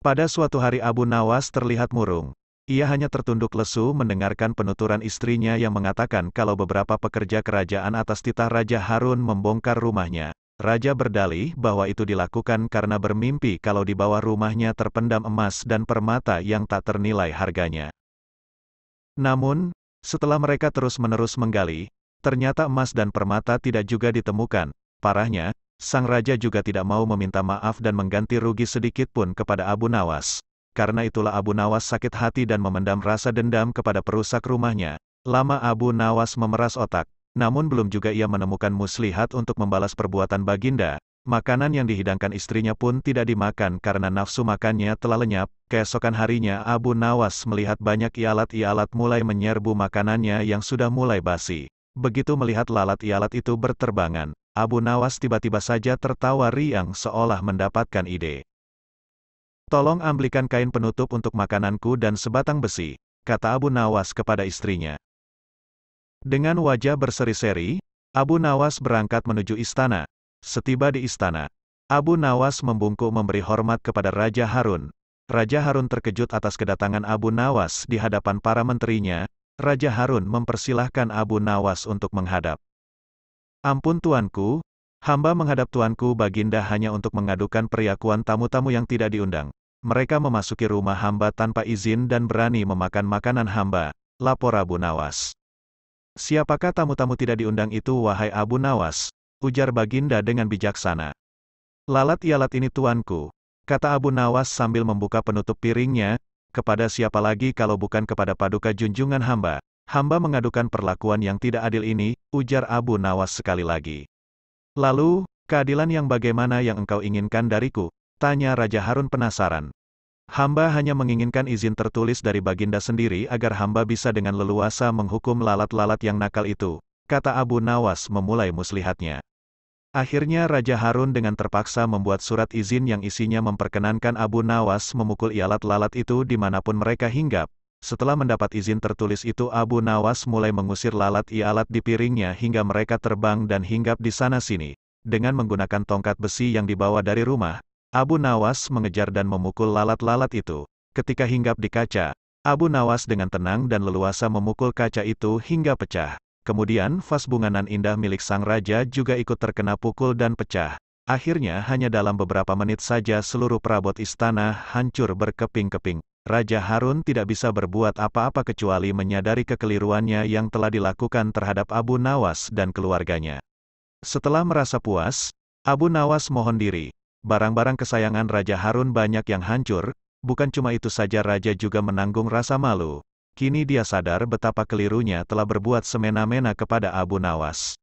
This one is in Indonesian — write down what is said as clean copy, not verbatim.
Pada suatu hari Abu Nawas terlihat murung. Ia hanya tertunduk lesu mendengarkan penuturan istrinya yang mengatakan kalau beberapa pekerja kerajaan atas titah Raja Harun membongkar rumahnya. Raja berdalih bahwa itu dilakukan karena bermimpi kalau di bawah rumahnya terpendam emas dan permata yang tak ternilai harganya. Namun, setelah mereka terus-menerus menggali, ternyata emas dan permata tidak juga ditemukan. Parahnya, sang raja juga tidak mau meminta maaf dan mengganti rugi sedikit pun kepada Abu Nawas. Karena itulah Abu Nawas sakit hati dan memendam rasa dendam kepada perusak rumahnya. Lama Abu Nawas memeras otak, namun belum juga ia menemukan muslihat untuk membalas perbuatan baginda. Makanan yang dihidangkan istrinya pun tidak dimakan karena nafsu makannya telah lenyap. Keesokan harinya Abu Nawas melihat banyak ialat-ialat mulai menyerbu makanannya yang sudah mulai basi. Begitu melihat lalat-ialat itu berterbangan, Abu Nawas tiba-tiba saja tertawa riang seolah mendapatkan ide. "Tolong ambilkan kain penutup untuk makananku dan sebatang besi," kata Abu Nawas kepada istrinya. Dengan wajah berseri-seri, Abu Nawas berangkat menuju istana. Setiba di istana, Abu Nawas membungkuk memberi hormat kepada Raja Harun. Raja Harun terkejut atas kedatangan Abu Nawas di hadapan para menterinya. Raja Harun mempersilahkan Abu Nawas untuk menghadap. "Ampun tuanku, hamba menghadap tuanku Baginda hanya untuk mengadukan perilakuan tamu-tamu yang tidak diundang. Mereka memasuki rumah hamba tanpa izin dan berani memakan makanan hamba," lapor Abu Nawas. "Siapakah tamu-tamu tidak diundang itu wahai Abu Nawas?" ujar Baginda dengan bijaksana. "Lalat ialat ini tuanku," kata Abu Nawas sambil membuka penutup piringnya. "Kepada siapa lagi kalau bukan kepada paduka junjungan hamba? Hamba mengadukan perlakuan yang tidak adil ini," ujar Abu Nawas sekali lagi. "Lalu, keadilan yang bagaimana yang engkau inginkan dariku?" tanya Raja Harun penasaran. "Hamba hanya menginginkan izin tertulis dari Baginda sendiri agar hamba bisa dengan leluasa menghukum lalat-lalat yang nakal itu," kata Abu Nawas memulai muslihatnya. Akhirnya Raja Harun dengan terpaksa membuat surat izin yang isinya memperkenankan Abu Nawas memukul ialat lalat itu dimanapun mereka hinggap. Setelah mendapat izin tertulis itu Abu Nawas mulai mengusir lalat ialat di piringnya hingga mereka terbang dan hinggap di sana-sini. Dengan menggunakan tongkat besi yang dibawa dari rumah, Abu Nawas mengejar dan memukul lalat-lalat itu. Ketika hinggap di kaca, Abu Nawas dengan tenang dan leluasa memukul kaca itu hingga pecah. Kemudian vas bunganan indah milik sang raja juga ikut terkena pukul dan pecah. Akhirnya hanya dalam beberapa menit saja seluruh perabot istana hancur berkeping-keping. Raja Harun tidak bisa berbuat apa-apa kecuali menyadari kekeliruannya yang telah dilakukan terhadap Abu Nawas dan keluarganya. Setelah merasa puas, Abu Nawas mohon diri. Barang-barang kesayangan Raja Harun banyak yang hancur. Bukan cuma itu saja, raja juga menanggung rasa malu. Kini dia sadar betapa kelirunya telah berbuat semena-mena kepada Abu Nawas.